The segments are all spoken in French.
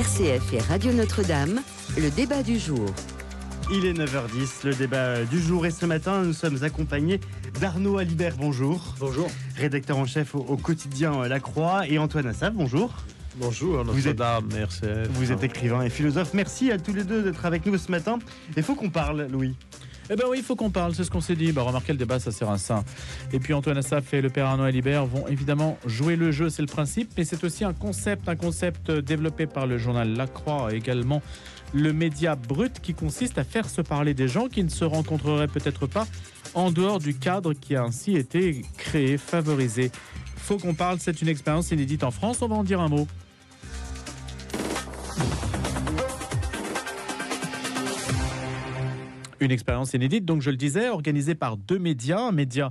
RCF et Radio Notre-Dame, le débat du jour. Il est 9h10, le débat du jour, et ce matin nous sommes accompagnés d'Arnaud Alibert, bonjour. Bonjour. Rédacteur en chef au quotidien La Croix, et Antoine Assaf, bonjour. Bonjour Notre-Dame, RCF. Vous êtes écrivain et philosophe, merci à tous les deux d'être avec nous ce matin. Il faut qu'on parle, Louis. Eh ben oui, il faut qu'on parle, c'est ce qu'on s'est dit. Remarquez, le débat, ça sert à ça. Et puis Antoine Assaf et le père Arnaud Alibert vont évidemment jouer le jeu, c'est le principe, mais c'est aussi un concept développé par le journal La Croix, également le média brut, qui consiste à faire se parler des gens qui ne se rencontreraient peut-être pas en dehors du cadre qui a ainsi été créé, favorisé. Faut qu'on parle, c'est une expérience inédite en France, on va en dire un mot. Une expérience inédite, donc je le disais, organisée par deux médias, un média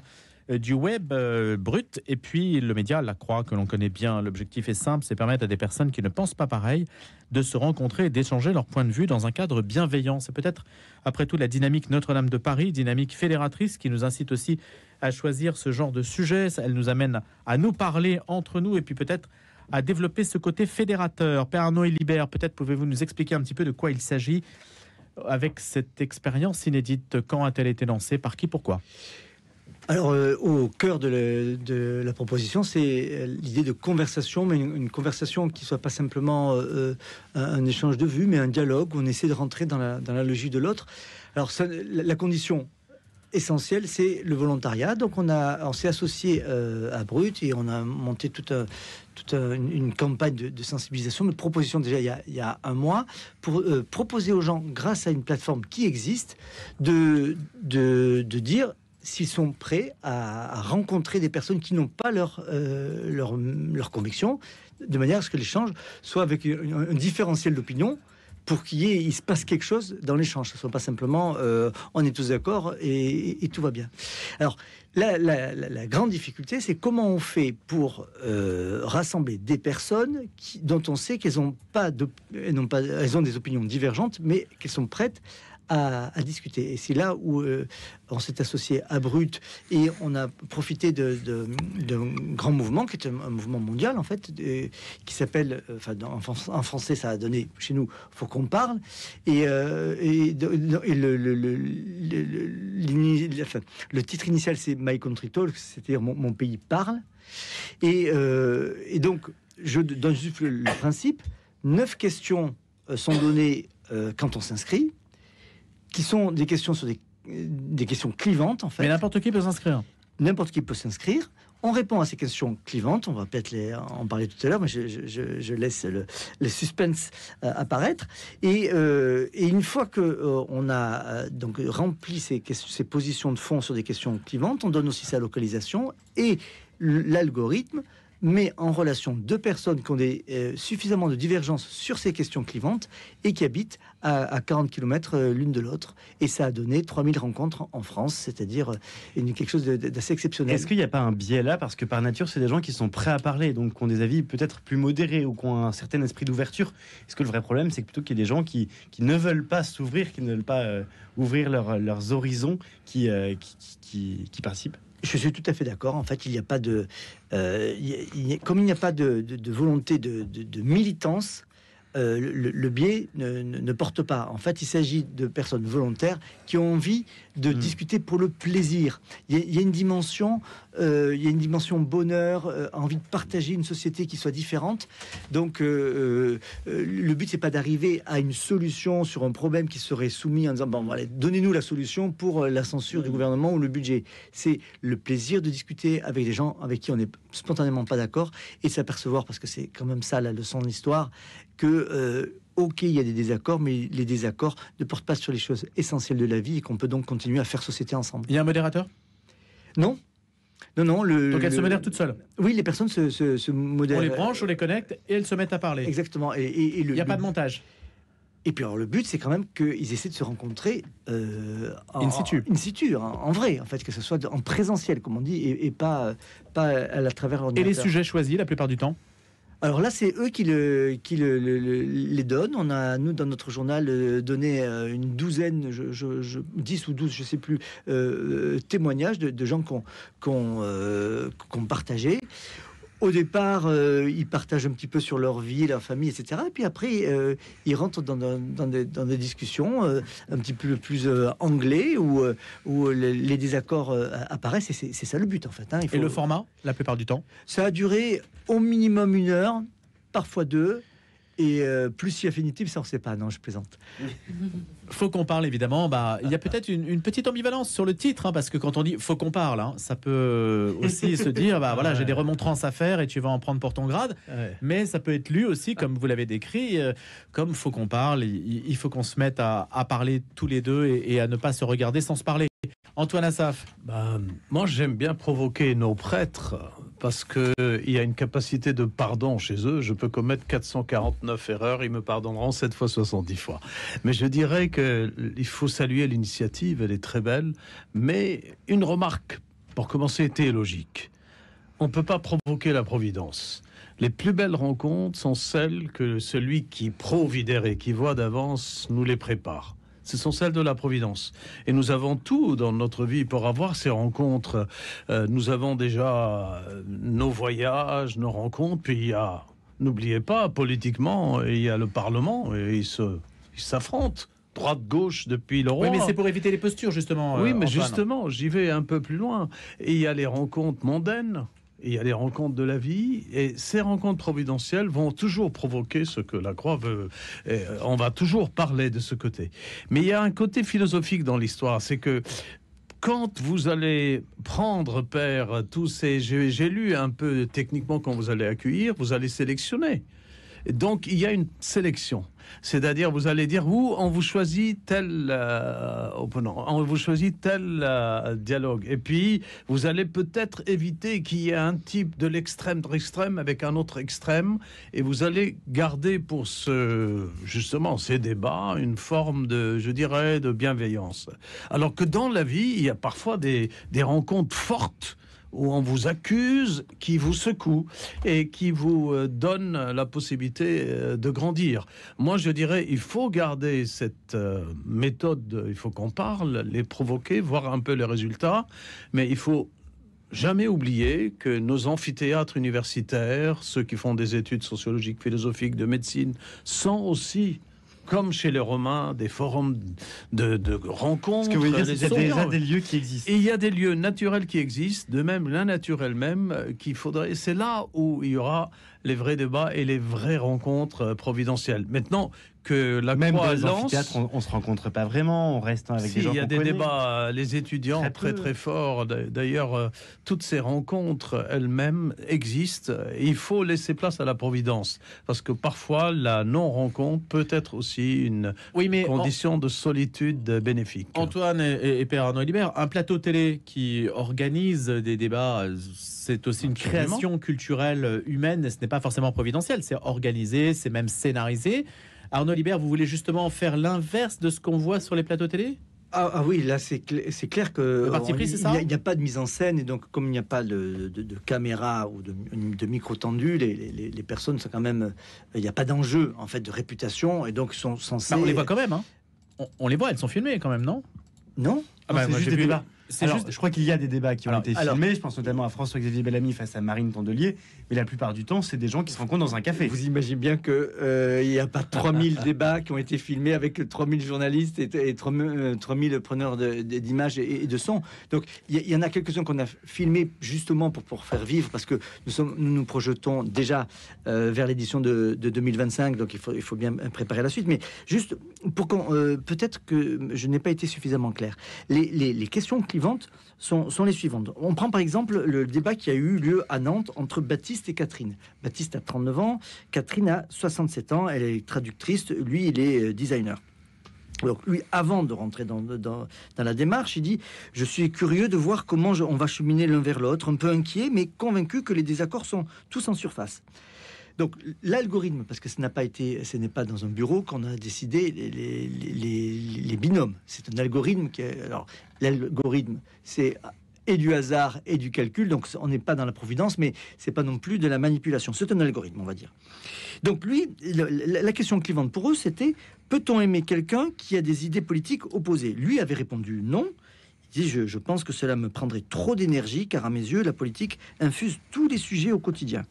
du web brut et puis le média La Croix que l'on connaît bien. L'objectif est simple, c'est permettre à des personnes qui ne pensent pas pareil de se rencontrer et d'échanger leur point de vue dans un cadre bienveillant. C'est peut-être après tout la dynamique Notre-Dame de Paris, dynamique fédératrice, qui nous incite aussi à choisir ce genre de sujet. Elle nous amène à nous parler entre nous et puis peut-être à développer ce côté fédérateur. Père Arnaud Alibert, peut-être pouvez-vous nous expliquer un petit peu de quoi il s'agit avec cette expérience inédite. Quand a-t-elle été lancée? Par qui? Pourquoi? Alors, au cœur de la proposition, c'est l'idée de conversation, mais une conversation qui ne soit pas simplement un échange de vues, mais un dialogue où on essaie de rentrer dans la logique de l'autre. Alors, la condition essentielle, c'est le volontariat. Donc, on s'est associé à Brut et on a monté toute une campagne de sensibilisation, de proposition déjà il y a un mois, pour proposer aux gens, grâce à une plateforme qui existe, de dire s'ils sont prêts à rencontrer des personnes qui n'ont pas leur conviction, de manière à ce que l'échange soit avec un différentiel d'opinion, pour qu'il se passe quelque chose dans l'échange. Ce ne soit pas simplement on est tous d'accord et tout va bien. Alors, la grande difficulté, c'est comment on fait pour rassembler des personnes dont on sait qu'elles ont des opinions divergentes, mais qu'elles sont prêtes à discuter. Et c'est là où on s'est associé à Brut et on a profité d'un grand mouvement qui est un mouvement mondial en fait, qui s'appelle, en français ça a donné chez nous Faut qu'on parle, et le titre initial c'est My Country Talk, c'est-à-dire mon pays parle, et donc je donne juste le principe. 9 questions sont données quand on s'inscrit, qui sont des questions sur des questions clivantes, en fait. Mais n'importe qui peut s'inscrire. N'importe qui peut s'inscrire. On répond à ces questions clivantes. On va peut-être en parler tout à l'heure, mais je laisse le suspense apparaître. Et une fois que on a donc rempli ces positions de fond sur des questions clivantes, on donne aussi sa localisation, et l'algorithme met en relation deux personnes qui ont suffisamment de divergences sur ces questions clivantes et qui habitent à 40 km l'une de l'autre. Et ça a donné 3000 rencontres en France, c'est-à-dire quelque chose d'assez exceptionnel. Est-ce qu'il n'y a pas un biais là? Parce que par nature, c'est des gens qui sont prêts à parler, donc qui ont des avis peut-être plus modérés ou qui ont un certain esprit d'ouverture. Est-ce que le vrai problème, c'est que plutôt qu'il y ait des gens qui ne veulent pas s'ouvrir, qui ne veulent pas ouvrir leurs horizons, qui participent? Je suis tout à fait d'accord. En fait, il n'y a pas de... comme il n'y a pas de volonté de militance, le biais ne porte pas. En fait, il s'agit de personnes volontaires qui ont envie de discuter pour le plaisir. Il y a une dimension, bonheur, envie de partager une société qui soit différente. Donc, le but, c'est pas d'arriver à une solution sur un problème qui serait soumis en disant bon, allez, donnez-nous la solution pour la censure du gouvernement ou le budget. C'est le plaisir de discuter avec des gens avec qui on n'est spontanément pas d'accord et de s'apercevoir, parce que c'est quand même ça la leçon de l'histoire, que ok, il y a des désaccords, mais les désaccords ne portent pas sur les choses essentielles de la vie et qu'on peut donc continuer à faire société ensemble. Il y a un modérateur? Non. Donc elles se modèrent toutes seules? Oui, les personnes se modèrent. On les branche, on les connecte et elles se mettent à parler. Exactement. Il n'y a pas de montage. Et puis alors le but, c'est quand même qu'ils essaient de se rencontrer in situ, en vrai, en fait, que ce soit en présentiel, comme on dit, et pas à travers l'ordinateur. Et les sujets choisis la plupart du temps? Alors là, c'est eux qui les donnent. On a, nous, dans notre journal, donné une douzaine, 10 ou 12, je ne sais plus, témoignages de gens qui ont partagé. au départ, ils partagent un petit peu sur leur vie, leur famille, etc. Et puis après, ils rentrent dans des discussions un petit peu plus anglais, où les désaccords apparaissent. Et c'est ça le but, en fait. Hein. Et le format, la plupart du temps? Ça a duré au minimum 1 heure, parfois 2. Et plus si affinitive, ça on sait pas. Non, je plaisante. Faut qu'on parle, évidemment. Il y a peut-être une petite ambivalence sur le titre, hein, parce que quand on dit faut qu'on parle, hein, ça peut aussi se dire voilà, j'ai des remontrances à faire et tu vas en prendre pour ton grade. Ouais. Mais ça peut être lu aussi, comme vous l'avez décrit, comme faut qu'on parle. Il faut qu'on se mette à parler tous les deux et à ne pas se regarder sans se parler. Antoine Assaf. Moi, j'aime bien provoquer nos prêtres parce qu'il y a une capacité de pardon chez eux. Je peux commettre 449 erreurs, ils me pardonneront 7 fois 70 fois. Mais je dirais qu'il faut saluer l'initiative, elle est très belle. Mais une remarque, pour commencer, théologique. On ne peut pas provoquer la providence. Les plus belles rencontres sont celles que celui qui providere, qui voit d'avance, nous les prépare. Ce sont celles de la providence. Et nous avons tout dans notre vie pour avoir ces rencontres. Nous avons déjà nos voyages, nos rencontres. Puis il y a, n'oubliez pas, politiquement, il y a le Parlement. Et ils s'affrontent. Droite-gauche depuis le roi. Oui, mais c'est pour éviter les postures, justement. Oui, mais Antoine. justement, j'y vais un peu plus loin. Et il y a les rencontres mondaines. Et il y a les rencontres de la vie, et ces rencontres providentielles vont toujours provoquer ce que la croix veut. Et on va toujours parler de ce côté. Mais il y a un côté philosophique dans l'histoire, c'est que quand vous allez prendre, Père, tous ces... J'ai lu un peu techniquement quand vous allez accueillir, vous allez sélectionner. Donc, il y a une sélection. C'est-à-dire, vous allez dire, on vous choisit tel opponent, on vous choisit tel dialogue. Et puis, vous allez peut-être éviter qu'il y ait un type de l'extrême avec un autre extrême. Et vous allez garder pour justement ces débats une forme de, je dirais, de bienveillance. Alors que dans la vie, il y a parfois des rencontres fortes où on vous accuse, qui vous secoue et qui vous donne la possibilité de grandir. Moi, je dirais, il faut garder cette méthode, il faut qu'on parle, les provoquer, voir un peu les résultats, mais il faut jamais oublier que nos amphithéâtres universitaires, ceux qui font des études sociologiques, philosophiques, de médecine, sont aussi, comme chez les Romains, des forums de rencontres. Ce que vous voulez dire, c'est qu'il y a déjà des lieux qui existent. Et il y a des lieux naturels qui existent, de même l'innaturel même, qu'il faudrait... C'est là où il y aura les vrais débats et les vraies rencontres providentielles. Maintenant que la Même dans croix les lance... amphithéâtres, on se rencontre pas vraiment, on reste avec des gens il y a qu'on des connaît. débats, les étudiants très forts. D'ailleurs, toutes ces rencontres elles-mêmes existent. Il faut laisser place à la providence, parce que parfois la non-rencontre peut être aussi une condition de solitude bénéfique. Antoine et Père Arnaud Libert, un plateau télé qui organise des débats, c'est aussi une création culturelle humaine. Ce n'est pas forcément providentiel, c'est organisé, c'est même scénarisé. Arnaud Libert, vous voulez justement faire l'inverse de ce qu'on voit sur les plateaux télé ? Ah oui, là c'est clair que le parti pris, c'est ça ? Il n'y a pas de mise en scène, et donc comme il n'y a pas de caméra ou de micro tendu, les personnes sont quand même, il n'y a pas d'enjeu en fait de réputation, et donc sont censées... on les voit quand même, hein. On les voit, elles sont filmées quand même, non ? Non, c'est juste des débats. Alors, je crois qu'il y a des débats qui ont été filmés. Je pense notamment à François-Xavier Bellamy face à Marine Tondelier. Mais la plupart du temps, c'est des gens qui se rencontrent dans un café. Vous imaginez bien que il n'y a pas 3000 débats qui ont été filmés avec 3000 journalistes et 3000 preneurs d'images et de sons. Donc il y en a quelques-uns qu'on a filmés justement pour faire vivre, parce que nous projetons déjà vers l'édition de 2025. Donc il faut bien préparer la suite. Mais juste pour qu'on peut-être que je n'ai pas été suffisamment clair. Les questions clivantes sont les suivantes. On prend par exemple le débat qui a eu lieu à Nantes entre Baptiste et Catherine. Baptiste a 39 ans, Catherine a 67 ans, elle est traductrice, lui il est designer. Donc lui, avant de rentrer dans la démarche, il dit « Je suis curieux de voir comment on va cheminer l'un vers l'autre, un peu inquiet, mais convaincu que les désaccords sont tous en surface. » Donc l'algorithme, parce que ce n'est pas dans un bureau qu'on a décidé les binômes. C'est un algorithme alors l'algorithme, c'est et du hasard et du calcul, donc on n'est pas dans la providence, mais c'est pas non plus de la manipulation. C'est un algorithme, on va dire. Donc lui, la question clivante pour eux, c'était: peut-on aimer quelqu'un qui a des idées politiques opposées? Lui avait répondu non. Il dit, je pense que cela me prendrait trop d'énergie, car à mes yeux, la politique infuse tous les sujets au quotidien.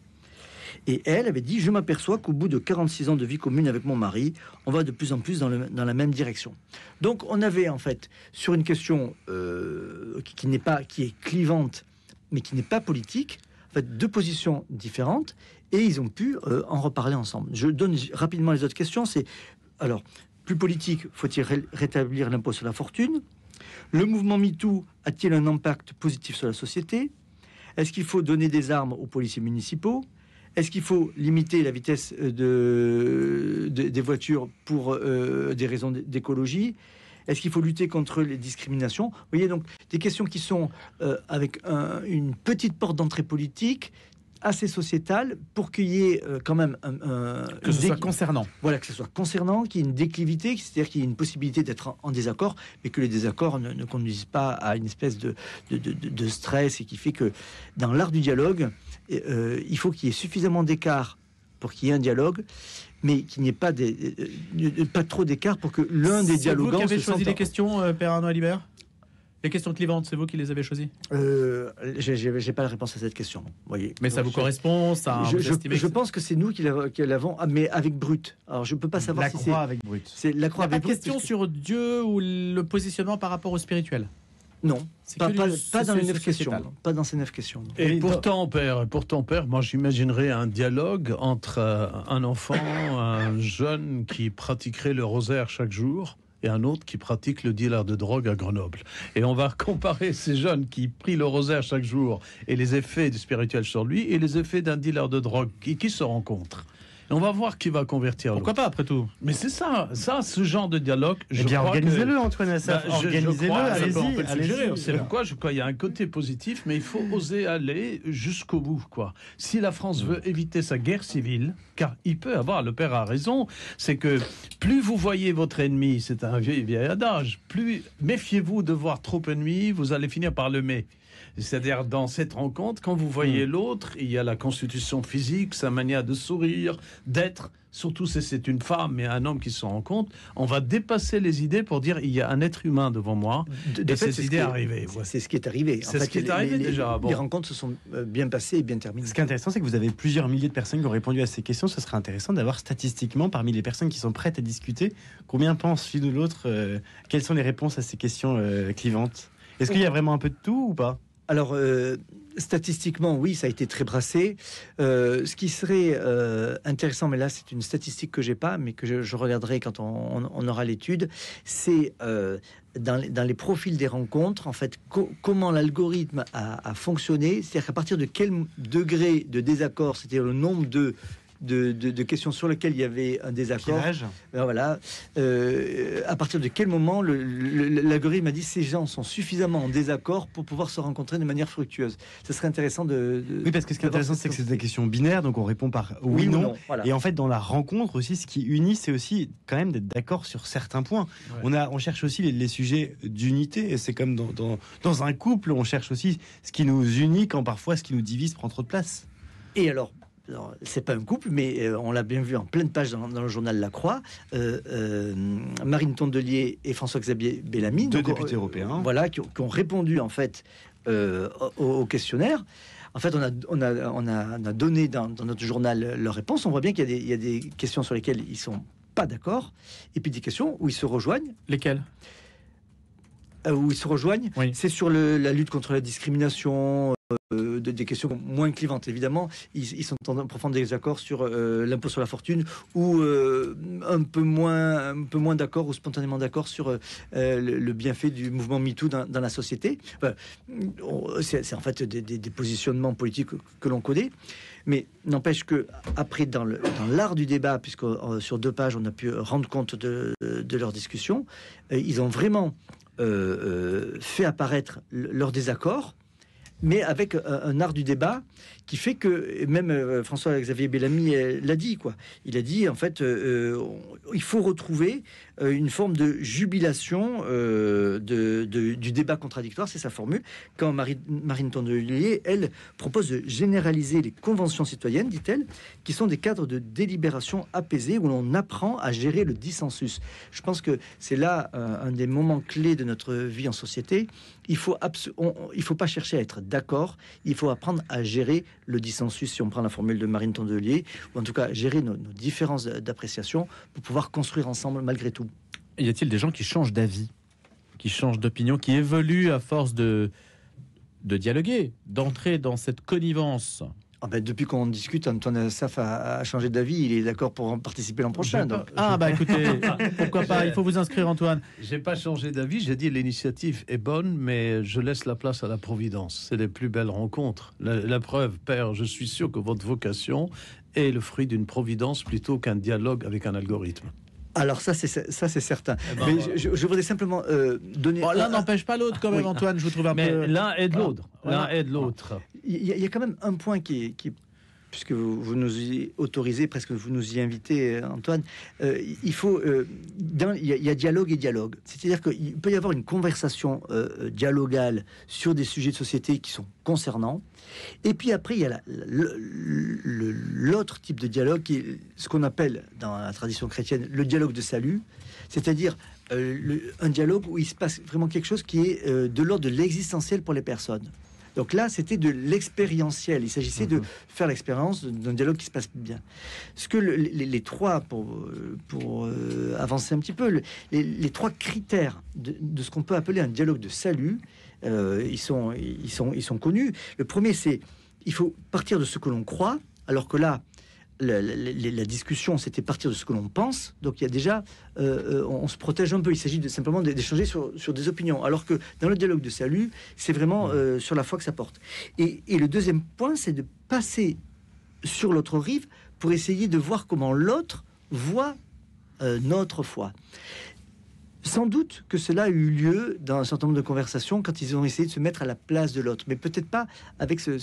Et elle avait dit, je m'aperçois qu'au bout de 46 ans de vie commune avec mon mari, on va de plus en plus dans la même direction. Donc on avait en fait, sur une question qui est clivante, mais qui n'est pas politique, en fait, deux positions différentes, et ils ont pu en reparler ensemble. Je donne rapidement les autres questions. C'est, alors, plus politique, faut-il rétablir l'impôt sur la fortune? Le mouvement MeToo a-t-il un impact positif sur la société? Est-ce qu'il faut donner des armes aux policiers municipaux? Est-ce qu'il faut limiter la vitesse des voitures pour des raisons d'écologie? Est-ce qu'il faut lutter contre les discriminations? Vous voyez, donc des questions qui sont avec une petite porte d'entrée politique, assez sociétale, pour qu'il y ait quand même que ce soit concernant. Voilà, que ce soit concernant, qu'il y ait une déclivité, c'est-à-dire qu'il y ait une possibilité d'être en désaccord, mais que les désaccords ne conduisent pas à une espèce de stress, et qui fait que dans l'art du dialogue, il faut qu'il y ait suffisamment d'écart pour qu'il y ait un dialogue, mais qu'il n'y ait pas, pas trop d'écart pour que l'un des dialogants... C'est vous qui avez se choisi sente... les questions, Père Arnaud Alibert? Les questions clivantes, c'est vous qui les avez choisies? J'ai pas la réponse à cette question. Voyez. Mais ça vous correspond, ça? Je pense que c'est nous qui l'avons, mais avec Brut. Alors je peux pas savoir si c'est avec Brut. C'est la croix Il n'y a avec pas de Brut. question puisque- sur Dieu ou le positionnement par rapport au spirituel? Non, C'est pas que dans les 9 sociétal. questions. Pas dans ces 9 questions. non. Et Mais pourtant, père, moi j'imaginerais un dialogue entre un enfant, un jeune qui pratiquerait le rosaire chaque jour, et un autre qui pratique le dealer de drogue à Grenoble. Et on va comparer ces jeunes qui prient le rosaire chaque jour et les effets du spirituel sur lui et les effets d'un dealer de drogue qui se rencontrent. Et on va voir qui va convertir l'autre. Pourquoi pas, après tout? Mais c'est ça, ce genre de dialogue. Eh bien, crois que- organisez-le, Antoine Assaf. Bah, je Organisez-le, crois, ça peut- on peut allez-y. le suggérer. allez-y. C'est pourquoi je crois qu'il y a un côté positif, mais il faut oser aller jusqu'au bout, quoi. Si la France veut éviter sa guerre civile, car il peut avoir, le père a raison, c'est que plus vous voyez votre ennemi, c'est un vieil adage, plus méfiez-vous de voir trop ennemi, vous allez finir par l'aimer. C'est-à-dire, dans cette rencontre, quand vous voyez l'autre, il y a la constitution physique, sa manière de sourire, d'être, surtout si c'est une femme et un homme qui se rencontrent, on va dépasser les idées pour dire il y a un être humain devant moi. De Et fait, cette c'est idée ce est qui arrivée. Ouais. C'est ce qui est arrivé. C'est ce qui est arrivé déjà, bon. Les rencontres se sont bien passées et bien terminées. Ce qui est intéressant, c'est que vous avez plusieurs milliers de personnes qui ont répondu à ces questions. Ce serait intéressant d'avoir statistiquement, parmi les personnes qui sont prêtes à discuter, combien pensent l'une ou l'autre, quelles sont les réponses à ces questions clivantes. Est-ce qu'il y a vraiment un peu de tout ou pas? Alors, statistiquement, oui, ça a été très brassé. Ce qui serait intéressant, mais là, c'est une statistique que j'ai pas, mais que je regarderai quand on aura l'étude, c'est dans les profils des rencontres, en fait, comment l'algorithme a fonctionné. C'est-à-dire qu'à partir de quel degré de désaccord, c'est-à-dire le nombre de questions sur lesquelles il y avait un désaccord. Voilà. À partir de quel moment l'algorithme a dit ces gens sont suffisamment en désaccord pour pouvoir se rencontrer de manière fructueuse. Ce serait intéressant Oui, parce que ce qui est intéressant, c'est que c'est des questions binaires, donc on répond par oui, ou non. Voilà. Et en fait, dans la rencontre aussi, ce qui unit, c'est aussi quand même d'être d'accord sur certains points. Ouais. On cherche aussi les sujets d'unité, et c'est comme dans un couple, on cherche aussi ce qui nous unit quand parfois ce qui nous divise prend trop de place. Et alors, c'est pas un couple, mais on l'a bien vu en pleine page dans le journal La Croix, Marine Tondelier et François-Xavier Bellamy, Deux donc, députés européens. voilà, qui ont répondu en fait au questionnaire. En fait, on a donné dans notre journal leur réponse. On voit bien qu'il y a des questions sur lesquelles ils sont pas d'accord, et puis des questions où ils se rejoignent. Lesquels? Où ils se rejoignent, Oui. c'est sur la lutte contre la discrimination, des questions moins clivantes. Évidemment, ils sont en profond désaccord sur l'impôt sur la fortune, ou un peu moins d'accord, ou spontanément d'accord sur le bienfait du mouvement MeToo dans la société. Enfin, c'est en fait des positionnements politiques que l'on connaît. Mais n'empêche que après, dans l'art du débat, puisque sur 2 pages, on a pu rendre compte de leur discussion, ils ont vraiment fait apparaître leur désaccord, mais avec un art du débat qui fait que, et même François-Xavier Bellamy l'a dit, quoi. Il a dit, en fait, il faut retrouver une forme de jubilation du débat contradictoire, c'est sa formule, quand Marine Tondelier, elle, propose de généraliser les conventions citoyennes, dit-elle, qui sont des cadres de délibération apaisés où l'on apprend à gérer le dissensus. Je pense que c'est là un des moments clés de notre vie en société, il faut pas chercher à être d'accord, il faut apprendre à gérer le dissensus, si on prend la formule de Marine Tondelier, ou en tout cas gérer nos différences d'appréciation pour pouvoir construire ensemble malgré tout. Y a-t-il des gens qui changent d'avis, qui changent d'opinion, qui évoluent à force de dialoguer, d'entrer dans cette connivence? Depuis qu'on discute, Antoine Assaf a changé d'avis. Il est d'accord pour participer l'an prochain. Écoutez, pourquoi pas? Il faut vous inscrire, Antoine. J'ai pas changé d'avis. J'ai dit l'initiative est bonne, mais je laisse la place à la providence. C'est les plus belles rencontres. La preuve, Père, je suis sûr que votre vocation est le fruit d'une providence plutôt qu'un dialogue avec un algorithme. Alors ça c'est certain. Mais je voudrais simplement donner. L'un n'empêche pas l'autre quand même, Antoine. Je vous trouve un peu. L'un aide l'autre. L'un aide l'autre. Il y a quand même un point qui puisque vous nous y autorisez, presque vous nous y invitez, Antoine. Il faut il y a dialogue et dialogue. C'est-à-dire qu'il peut y avoir une conversation dialogale sur des sujets de société qui sont concernants. Et puis après, il y a l'autre type de dialogue qui est ce qu'on appelle dans la tradition chrétienne le dialogue de salut, c'est-à-dire un dialogue où il se passe vraiment quelque chose qui est de l'ordre de l'existentiel pour les personnes. Donc là, c'était de l'expérientiel. Il s'agissait de faire l'expérience d'un dialogue qui se passe bien. Ce que les trois, pour avancer un petit peu, les trois critères de ce qu'on peut appeler un dialogue de salut, ils sont connus. Le premier, c'est il faut partir de ce que l'on croit, alors que là, la discussion, c'était partir de ce que l'on pense. Donc il y a déjà, on se protège un peu. Il s'agit simplement d'échanger sur des opinions. Alors que dans le dialogue de salut, c'est vraiment sur la foi que ça porte. Et le deuxième point, c'est de passer sur l'autre rive pour essayer de voir comment l'autre voit notre foi. Sans doute que cela a eu lieu dans un certain nombre de conversations quand ils ont essayé de se mettre à la place de l'autre, mais peut-être pas avec cette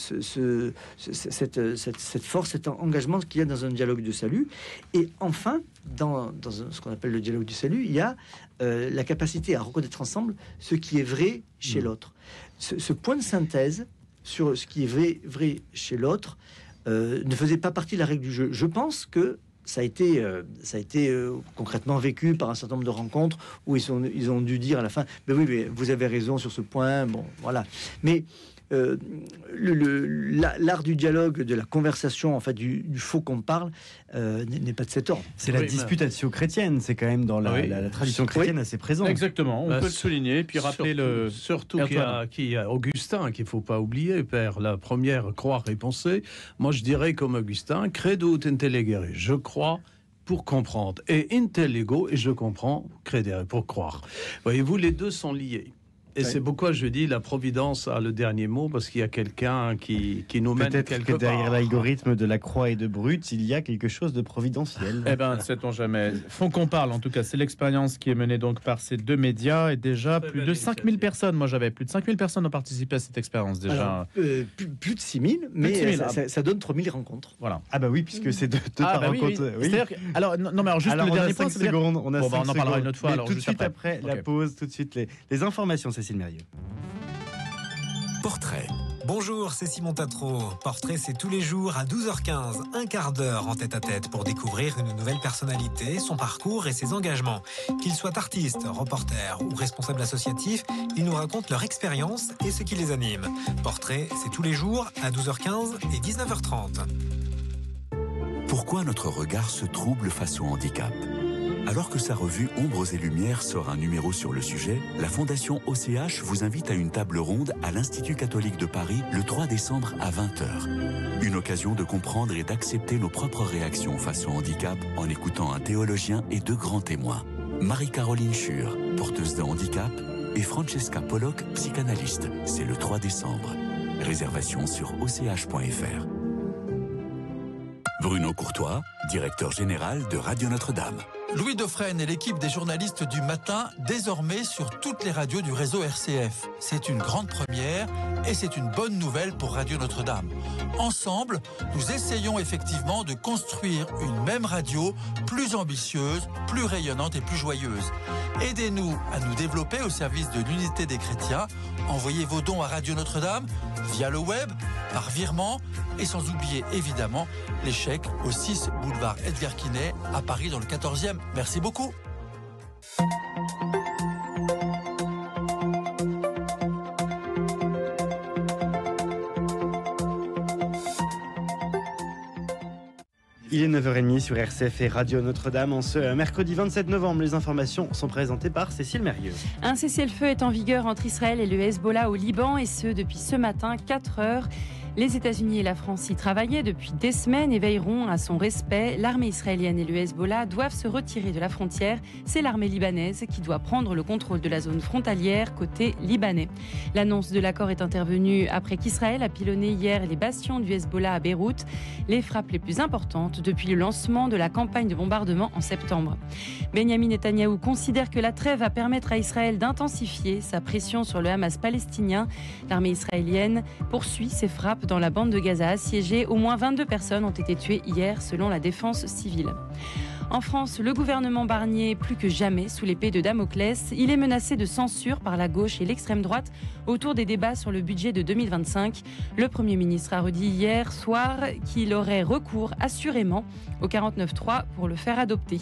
force, cet engagement qu'il y a dans un dialogue de salut. Et enfin, dans ce qu'on appelle le dialogue du salut, il y a la capacité à reconnaître ensemble ce qui est vrai chez l'autre. Ce point de synthèse sur ce qui est vrai chez l'autre ne faisait pas partie de la règle du jeu. Je pense que ça a été concrètement vécu par un certain nombre de rencontres où ils ont dû dire à la fin, mais oui, mais vous avez raison sur ce point. Bon, voilà. Mais l'art du dialogue, de la conversation, en fait, du faux qu'on parle, n'est pas de cet ordre. C'est la disputatio chrétienne, c'est quand même dans la tradition chrétienne assez présent. Exactement, on peut le souligner et puis rappeler surtout qu'il y a Augustin qu'il faut pas oublier, Père, la première croire et penser. Moi, je dirais comme Augustin, credo ut intellegere, je crois pour comprendre, et intellego, et je comprends, credere, pour croire. Voyez-vous, les deux sont liés. Et c'est pourquoi je dis la providence a le dernier mot, parce qu'il y a quelqu'un qui nous mène quelque part. Peut-être que derrière l'algorithme de la croix et de Brut, il y a quelque chose de providentiel. Eh bien, sait-on jamais. Faut qu'on parle, en tout cas. C'est l'expérience qui est menée donc par ces deux médias. Et déjà, plus de 5000 personnes. Moi, j'avais plus de 5000 personnes ont participé à cette expérience déjà. Alors, plus de 6000, mais ça donne 3000 rencontres. Voilà. Ah bah oui, puisque c'est deux par rencontre. Oui. C'est-à-dire que, alors, non, mais alors juste le dernier point, c'est secondes. On en parlera une autre fois. Alors, tout de suite après la pause, tout de suite les informations, Cécile Mérieux. Portrait. Bonjour, c'est Simon Tatro. Portrait, c'est tous les jours à 12h15, un quart d'heure en tête-à-tête pour découvrir une nouvelle personnalité, son parcours et ses engagements. Qu'ils soient artistes, reporters ou responsables associatifs, ils nous racontent leur expérience et ce qui les anime. Portrait, c'est tous les jours à 12h15 et 19h30. Pourquoi notre regard se trouble face au handicap ? Alors que sa revue Ombres et Lumières sort un numéro sur le sujet, la Fondation OCH vous invite à une table ronde à l'Institut catholique de Paris le 3 décembre à 20h. Une occasion de comprendre et d'accepter nos propres réactions face au handicap en écoutant un théologien et deux grands témoins. Marie-Caroline Schur, porteuse de handicap, et Francesca Pollock, psychanalyste. C'est le 3 décembre. Réservation sur och.fr. Bruno Courtois, directeur général de Radio Notre-Dame. Louis Dauphren et l'équipe des journalistes du matin, désormais sur toutes les radios du réseau RCF. C'est une grande première et c'est une bonne nouvelle pour Radio Notre-Dame. Ensemble, nous essayons effectivement de construire une même radio plus ambitieuse, plus rayonnante et plus joyeuse. Aidez-nous à nous développer au service de l'unité des chrétiens. Envoyez vos dons à Radio Notre-Dame via le web, par virement et sans oublier évidemment les chèques au 6 boulevard Edgar Quinet à Paris dans le 14e. Merci beaucoup. Il est 9h30 sur RCF et Radio Notre-Dame. En ce mercredi 27 novembre, les informations sont présentées par Cécile Mérieux. Un cessez-le-feu est en vigueur entre Israël et le Hezbollah au Liban, et ce depuis ce matin, 4 heures. Les États-Unis et la France y travaillaient depuis des semaines et veilleront à son respect. L'armée israélienne et le Hezbollah doivent se retirer de la frontière. C'est l'armée libanaise qui doit prendre le contrôle de la zone frontalière côté libanais. L'annonce de l'accord est intervenue après qu'Israël a pilonné hier les bastions du Hezbollah à Beyrouth, les frappes les plus importantes depuis le lancement de la campagne de bombardement en septembre. Benyamin Netanyahou considère que la trêve va permettre à Israël d'intensifier sa pression sur le Hamas palestinien. L'armée israélienne poursuit ses frappes dans la bande de Gaza assiégée. Au moins 22 personnes ont été tuées hier selon la défense civile. En France, le gouvernement Barnier, plus que jamais sous l'épée de Damoclès, il est menacé de censure par la gauche et l'extrême droite autour des débats sur le budget de 2025. Le Premier ministre a redit hier soir qu'il aurait recours assurément au 49.3 pour le faire adopter.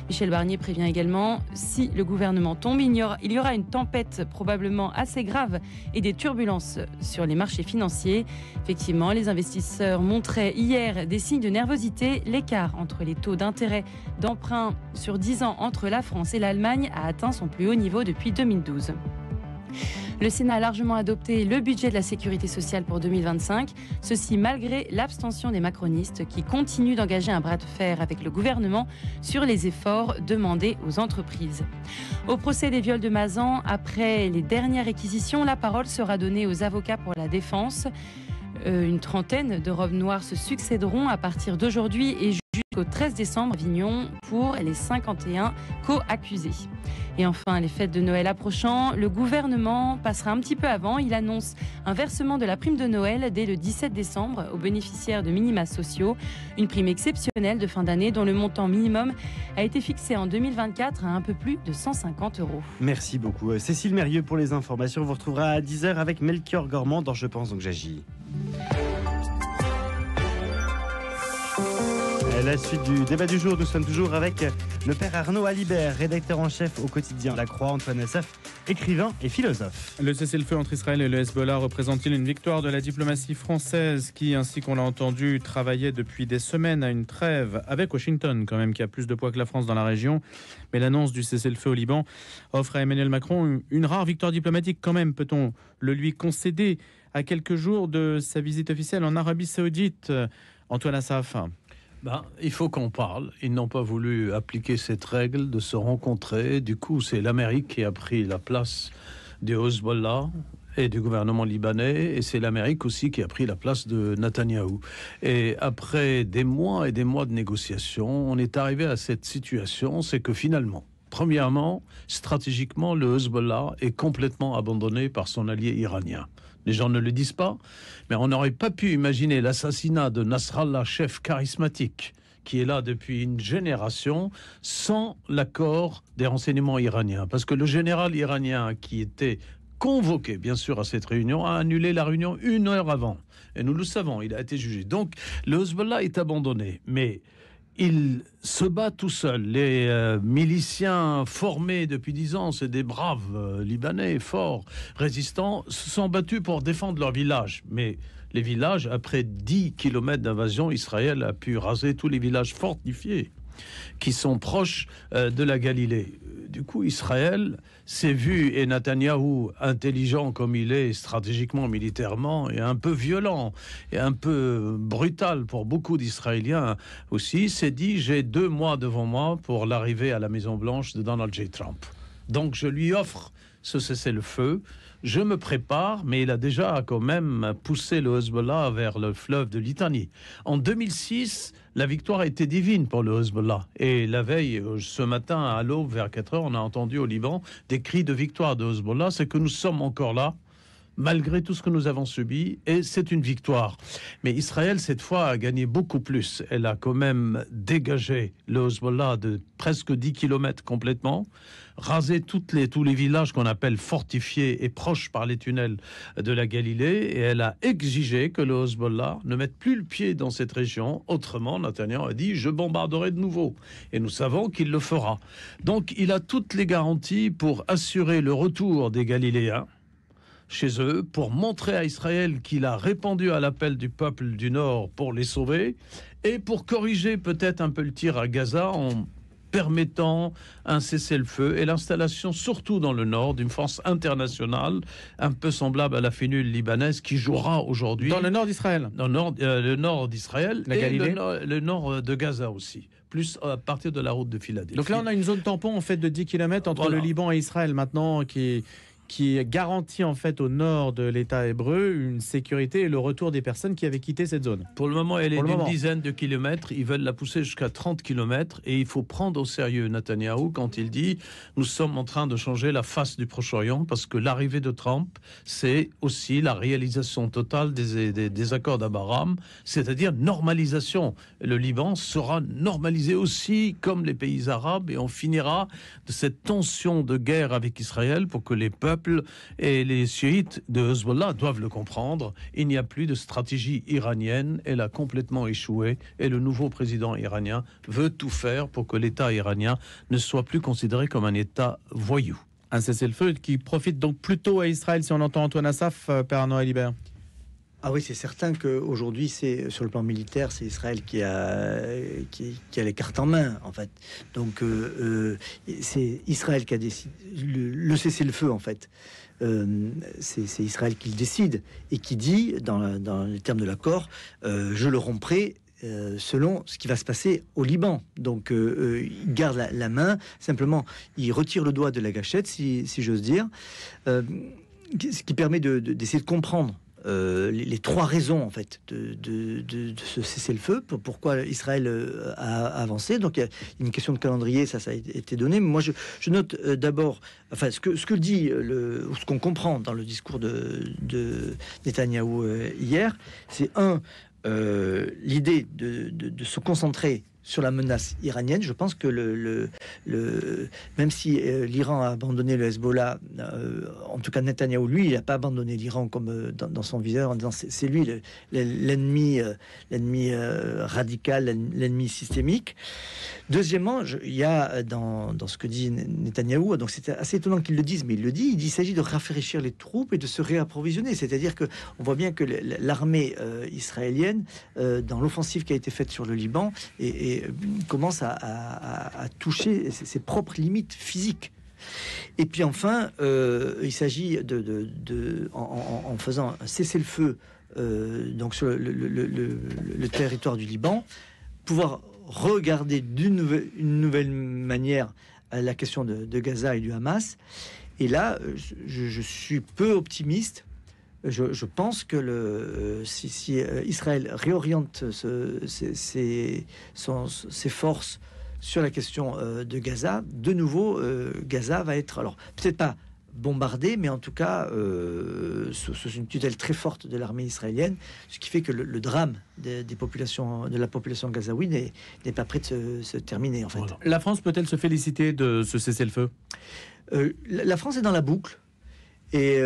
Michel Barnier prévient également, si le gouvernement tombe, il y aura une tempête probablement assez grave et des turbulences sur les marchés financiers. Effectivement, les investisseurs montraient hier des signes de nervosité. L'écart entre les taux d'intérêt d'emprunt sur 10 ans entre la France et l'Allemagne a atteint son plus haut niveau depuis 2012. Le Sénat a largement adopté le budget de la sécurité sociale pour 2025, ceci malgré l'abstention des macronistes qui continuent d'engager un bras de fer avec le gouvernement sur les efforts demandés aux entreprises. Au procès des viols de Mazan, après les dernières réquisitions, la parole sera donnée aux avocats pour la défense. Une trentaine de robes noires se succéderont à partir d'aujourd'hui et jusqu'au 13 décembre à Avignon pour les 51 co-accusés. Et enfin, les fêtes de Noël approchant, le gouvernement passera un petit peu avant. Il annonce un versement de la prime de Noël dès le 17 décembre aux bénéficiaires de minima sociaux. Une prime exceptionnelle de fin d'année dont le montant minimum a été fixé en 2024 à un peu plus de 150 €. Merci beaucoup Cécile Mérieux pour les informations. On vous retrouvera à 10h avec Melchior Gormand dans Je pense donc j'agis. La suite du débat du jour, nous sommes toujours avec le père Arnaud Alibert, rédacteur en chef au quotidien La Croix, Antoine Assaf, écrivain et philosophe. Le cessez-le-feu entre Israël et le Hezbollah représente-t-il une victoire de la diplomatie française qui, ainsi qu'on l'a entendu, travaillait depuis des semaines à une trêve avec Washington quand même, qui a plus de poids que la France dans la région. Mais l'annonce du cessez-le-feu au Liban offre à Emmanuel Macron une rare victoire diplomatique quand même, peut-on le lui concéder à quelques jours de sa visite officielle en Arabie Saoudite. Antoine Assaf. Il faut qu'on parle. Ils n'ont pas voulu appliquer cette règle de se rencontrer. Du coup, c'est l'Amérique qui a pris la place du Hezbollah et du gouvernement libanais, et c'est l'Amérique aussi qui a pris la place de Netanyahou. Et après des mois et des mois de négociations, on est arrivé à cette situation, c'est que finalement, premièrement, stratégiquement, le Hezbollah est complètement abandonné par son allié iranien. Les gens ne le disent pas, mais on n'aurait pas pu imaginer l'assassinat de Nasrallah, chef charismatique, qui est là depuis une génération, sans l'accord des renseignements iraniens. Parce que le général iranien qui était convoqué, bien sûr, à cette réunion, a annulé la réunion 1 heure avant. Et nous le savons, il a été jugé. Donc, le Hezbollah est abandonné, mais il se bat tout seul. Les miliciens formés depuis 10 ans, c'est des braves Libanais, forts, résistants, se sont battus pour défendre leur village. Mais les villages, après 10 kilomètres d'invasion, Israël a pu raser tous les villages fortifiés qui sont proches de la Galilée. Du coup, Israël s'est vu, et Netanyahou, intelligent comme il est stratégiquement, militairement, et un peu violent, et un peu brutal pour beaucoup d'Israéliens aussi, s'est dit, j'ai 2 mois devant moi pour l'arrivée à la Maison-Blanche de Donald J. Trump. Donc je lui offre ce cessez-le-feu. Je me prépare, mais il a déjà quand même poussé le Hezbollah vers le fleuve de Litanie. En 2006, la victoire a été divine pour le Hezbollah. Et la veille, ce matin, à l'aube, vers 4 heures, on a entendu au Liban des cris de victoire de Hezbollah. C'est que nous sommes encore là, malgré tout ce que nous avons subi, et c'est une victoire. Mais Israël, cette fois, a gagné beaucoup plus. Elle a quand même dégagé le Hezbollah de presque 10 kilomètres complètement, rasé tous les villages qu'on appelle fortifiés et proches par les tunnels de la Galilée, et elle a exigé que le Hezbollah ne mette plus le pied dans cette région. Autrement, Netanyahou a dit « je bombarderai de nouveau ». Et nous savons qu'il le fera. Donc il a toutes les garanties pour assurer le retour des Galiléens chez eux pour montrer à Israël qu'il a répondu à l'appel du peuple du Nord pour les sauver et pour corriger peut-être un peu le tir à Gaza en permettant un cessez-le-feu et l'installation, surtout dans le Nord, d'une force internationale un peu semblable à la fénule libanaise qui jouera aujourd'hui... Dans le nord d'Israël. Dans le nord d'Israël La et Galilée. le nord de Gaza aussi, plus à partir de la route de Philadelphie. Donc là, on a une zone tampon en fait de 10 km entre Voilà. le Liban et Israël maintenant qui garantit en fait au nord de l'État hébreu une sécurité et le retour des personnes qui avaient quitté cette zone. Pour le moment, elle est Pour le d'une moment. dizaine de kilomètres. Ils veulent la pousser jusqu'à 30 kilomètres. Et il faut prendre au sérieux Netanyahou quand il dit « Nous sommes en train de changer la face du Proche-Orient » parce que l'arrivée de Trump, c'est aussi la réalisation totale des accords d'Abraham, c'est-à-dire normalisation. Le Liban sera normalisé aussi comme les pays arabes et on finira de cette tension de guerre avec Israël pour que les peuples et les chiites de Hezbollah doivent le comprendre. Il n'y a plus de stratégie iranienne, elle a complètement échoué et le nouveau président iranien veut tout faire pour que l'État iranien ne soit plus considéré comme un État voyou. Un cessez-le-feu qui profite donc plutôt à Israël si on entend Antoine Assaf, Père Noël Libert. Ah oui, c'est certain qu'aujourd'hui, c'est sur le plan militaire, c'est Israël qui a les cartes en main, en fait. Donc, c'est Israël qui a décidé le cessez-le-feu, en fait. C'est Israël qui le décide et qui dit, dans les termes de l'accord, je le romprai selon ce qui va se passer au Liban. Donc, il garde la main. Simplement, il retire le doigt de la gâchette, si j'ose dire, ce qui permet d'essayer de comprendre les trois raisons en fait de ce cessez-le-feu, pourquoi Israël a avancé. Donc il y a une question de calendrier, ça a été donné. Mais moi je note d'abord, enfin ce que dit ou ce qu'on comprend dans le discours de Netanyahou hier, c'est l'idée de se concentrer sur la menace iranienne. Je pense que même si l'Iran a abandonné le Hezbollah, en tout cas Netanyahou, lui, il n'a pas abandonné l'Iran comme dans son viseur en disant c'est lui l'ennemi radical, l'ennemi systémique. Deuxièmement, il y a dans ce que dit Netanyahou, donc c'est assez étonnant qu'il le dise, mais il dit il s'agit de rafraîchir les troupes et de se réapprovisionner. C'est-à-dire que on voit bien que l'armée israélienne, dans l'offensive qui a été faite sur le Liban, et commence à toucher ses propres limites physiques. Et puis enfin, il s'agit en faisant un cessez-le-feu donc sur le territoire du Liban, pouvoir regarder une nouvelle manière à la question de Gaza et du Hamas. Et là, je suis peu optimiste. Je pense que si Israël réoriente ses forces sur la question de Gaza, de nouveau, Gaza va être, alors peut-être pas bombardé, mais en tout cas sous une tutelle très forte de l'armée israélienne, ce qui fait que le drame de la population gazaoui n'est pas prêt de se terminer en fait. Voilà. La France peut-elle se féliciter de ce cessez-le-feu ? La France est dans la boucle. Et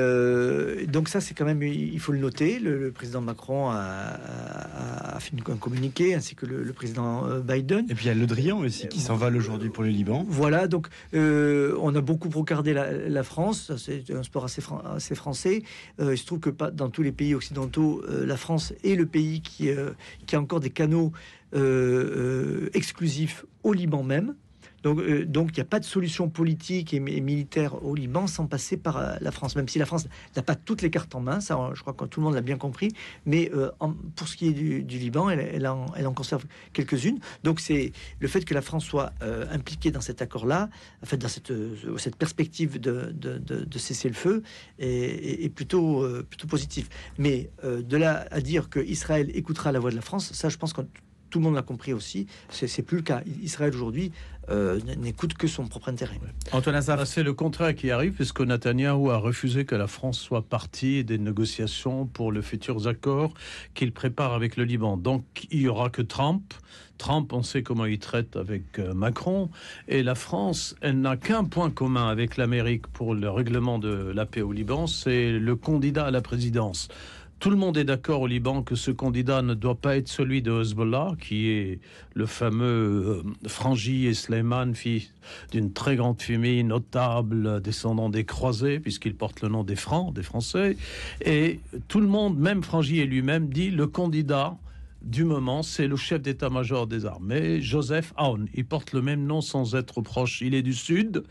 donc ça, c'est quand même, il faut le noter. Le président Macron a fait un communiqué, ainsi que le président Biden. Et puis il y a Le Drian aussi qui s'envole aujourd'hui pour le Liban. Voilà, donc on a beaucoup brocardé la France. C'est un sport assez français. Il se trouve que dans tous les pays occidentaux, la France est le pays qui a encore des canaux exclusifs au Liban même. Donc il n'y a pas de solution politique et militaire au Liban sans passer par la France, même si la France n'a pas toutes les cartes en main, ça je crois que tout le monde l'a bien compris, mais pour ce qui est du Liban, elle en conserve quelques-unes. Donc c'est le fait que la France soit impliquée dans cet accord-là, en fait dans cette perspective de cesser le feu est plutôt positif. Mais de là à dire que Israël écoutera la voix de la France, ça je pense que tout le monde l'a compris aussi, c'est plus le cas. Israël aujourd'hui n'écoute que son propre intérêt. Antoine Assaf. C'est le contraire qui arrive, puisque Netanyahou a refusé que la France soit partie des négociations pour les futurs accords qu'il prépare avec le Liban. Donc il n'y aura que Trump. Trump, on sait comment il traite avec Macron. Et la France, elle n'a qu'un point commun avec l'Amérique pour le règlement de la paix au Liban, c'est le candidat à la présidence. Tout le monde est d'accord au Liban que ce candidat ne doit pas être celui de Hezbollah, qui est le fameux Frangi et Sleiman, fils d'une très grande famille notable, descendant des croisés, puisqu'il porte le nom des Francs, des Français. Et tout le monde, même Frangi et lui-même, dit le candidat du moment, c'est le chef d'état-major des armées, Joseph Aoun. Il porte le même nom sans être proche. Il est du Sud.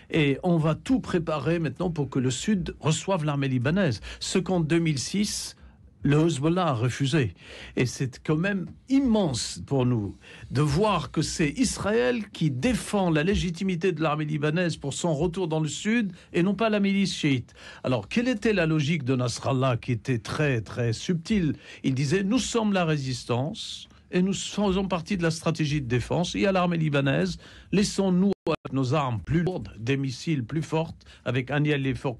Et on va tout préparer maintenant pour que le Sud reçoive l'armée libanaise. Ce qu'en 2006, le Hezbollah a refusé. Et c'est quand même immense pour nous de voir que c'est Israël qui défend la légitimité de l'armée libanaise pour son retour dans le Sud et non pas la milice chiite. Alors, quelle était la logique de Nasrallah qui était très, très subtile? Il disait, nous sommes la résistance et nous faisons partie de la stratégie de défense. Il y a l'armée libanaise, laissons-nous nos armes plus lourdes, des missiles plus fortes, avec un allié fort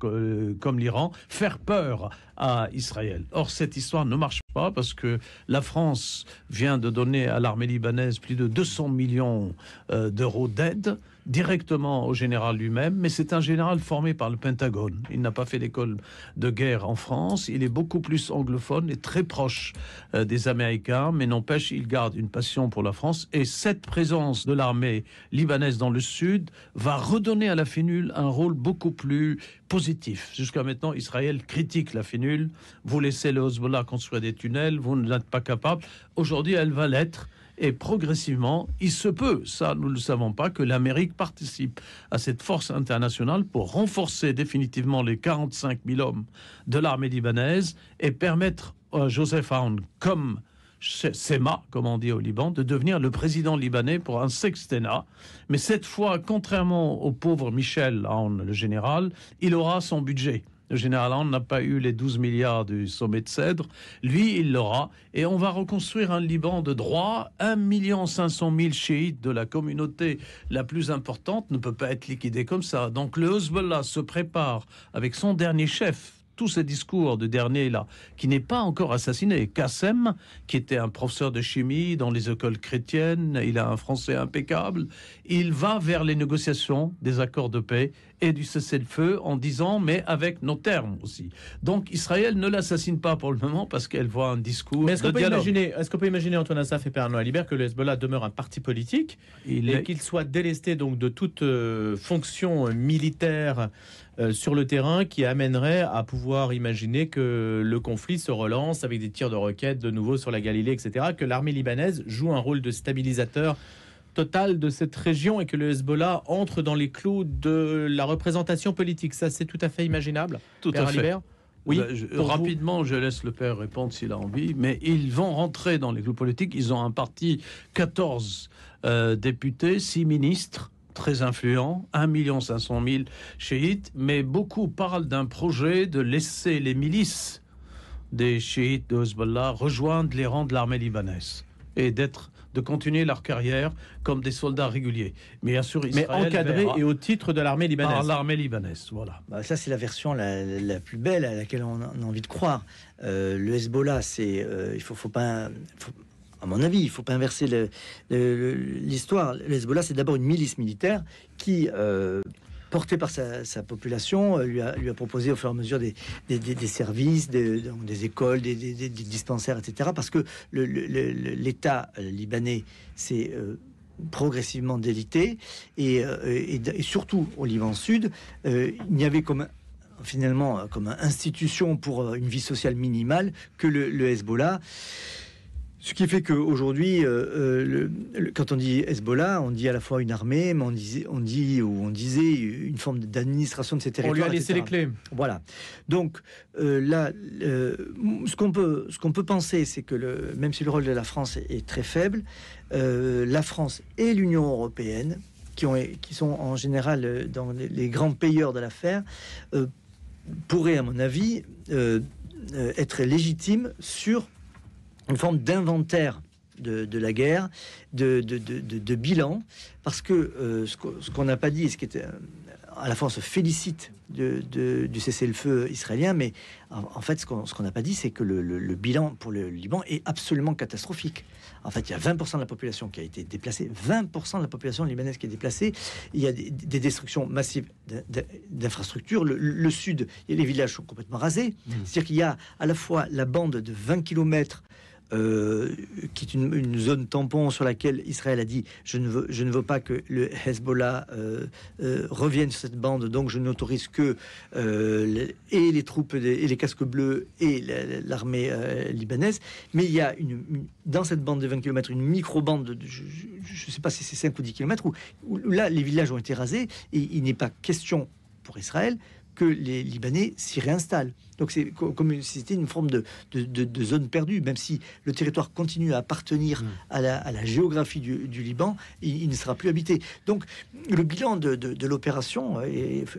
comme l'Iran, faire peur à Israël. Or, cette histoire ne marche pas parce que la France vient de donner à l'armée libanaise plus de 200 millions d'euros d'aide directement au général lui-même, mais c'est un général formé par le Pentagone. Il n'a pas fait l'école de guerre en France, il est beaucoup plus anglophone et très proche des Américains, mais n'empêche, il garde une passion pour la France, et cette présence de l'armée libanaise dans le Sud va redonner à la FINUL un rôle beaucoup plus positif. Jusqu'à maintenant, Israël critique la FINUL, vous laissez le Hezbollah construire des tunnels, vous n'êtes pas capable. Aujourd'hui, elle va l'être. Et progressivement, il se peut, ça nous ne le savons pas, que l'Amérique participe à cette force internationale pour renforcer définitivement les 45 000 hommes de l'armée libanaise et permettre à Joseph Aoun, comme Sema, comme on dit au Liban, de devenir le président libanais pour un sextennat. Mais cette fois, contrairement au pauvre Michel Aoun, le général, il aura son budget. Le général Aoun n'a pas eu les 12 milliards du sommet de Cèdre. Lui, il l'aura. Et on va reconstruire un Liban de droit. 1 500 000 chiites de la communauté la plus importante ne peut pas être liquidé comme ça. Donc le Hezbollah se prépare avec son dernier chef. Tous ces discours de dernier là, qui n'est pas encore assassiné. Qassem, qui était un professeur de chimie dans les écoles chrétiennes, il a un français impeccable, il va vers les négociations des accords de paix et du cessez-le-feu en disant, mais avec nos termes aussi. Donc Israël ne l'assassine pas pour le moment parce qu'elle voit un discours mais est-ce de dialogue. Est-ce qu'on peut imaginer, Antoine Assaf et Père Noël Libert, que le Hezbollah demeure un parti politique et qu'il soit délesté donc de toute fonction militaire sur le terrain qui amènerait à pouvoir imaginer que le conflit se relance avec des tirs de roquettes de nouveau sur la Galilée, etc., que l'armée libanaise joue un rôle de stabilisateur total de cette région et que le Hezbollah entre dans les clous de la représentation politique. Ça, c'est tout à fait imaginable. Tout Père à fait. Alibert. Oui, rapidement, je laisse le père répondre s'il a envie, mais ils vont rentrer dans les clous politiques. Ils ont un parti, 14 députés, 6 ministres, très influent, 1 500 000 chiites, mais beaucoup parlent d'un projet de laisser les milices des chiites de Hezbollah rejoindre les rangs de l'armée libanaise et de continuer leur carrière comme des soldats réguliers. Mais bien sûr, Israël encadrés et au titre de l'armée libanaise. Par l'armée libanaise, voilà. Ça, c'est la version la plus belle à laquelle on a envie de croire. Le Hezbollah, à mon avis, il ne faut pas inverser l'histoire. Le Hezbollah, c'est d'abord une milice militaire qui, portée par sa population, lui a proposé au fur et à mesure des services, des écoles, des dispensaires, etc. Parce que l'État libanais s'est progressivement délité et surtout au Liban Sud, il n'y avait finalement comme institution pour une vie sociale minimale que le Hezbollah. Ce qui fait qu'aujourd'hui, quand on dit Hezbollah, on dit à la fois une armée, mais on disait une forme d'administration de ces territoires. On lui a laissé etc. les clés. Voilà. Donc là, ce qu'on peut penser, c'est que même si le rôle de la France est très faible, la France et l'Union européenne, qui sont en général dans les grands payeurs de l'affaire, pourraient, à mon avis, être légitimes sur une forme d'inventaire de la guerre, de bilan, parce que ce qu'on n'a pas dit, et ce qui était à la fois on se félicite du cessez-le-feu israélien, mais en fait ce qu'on n'a pas dit, c'est que le bilan pour le Liban est absolument catastrophique. En fait, il y a 20% de la population qui a été déplacée, 20% de la population libanaise qui est déplacée. Il y a des destructions massives d'infrastructures. Le sud, et les villages sont complètement rasés. C'est-à-dire qu'il y a à la fois la bande de 20 km qui est une zone tampon sur laquelle Israël a dit je ne veux pas que le Hezbollah revienne sur cette bande, donc je n'autorise que et les troupes et les casques bleus et l'armée libanaise. Mais il y a dans cette bande de 20 km une micro-bande, je ne sais pas si c'est 5 ou 10 km, où là les villages ont été rasés et il n'est pas question pour Israël que les Libanais s'y réinstallent. Donc c'est comme si c'était une forme de zone perdue, même si le territoire continue à appartenir à la géographie du Liban, il ne sera plus habité. Donc le bilan de l'opération,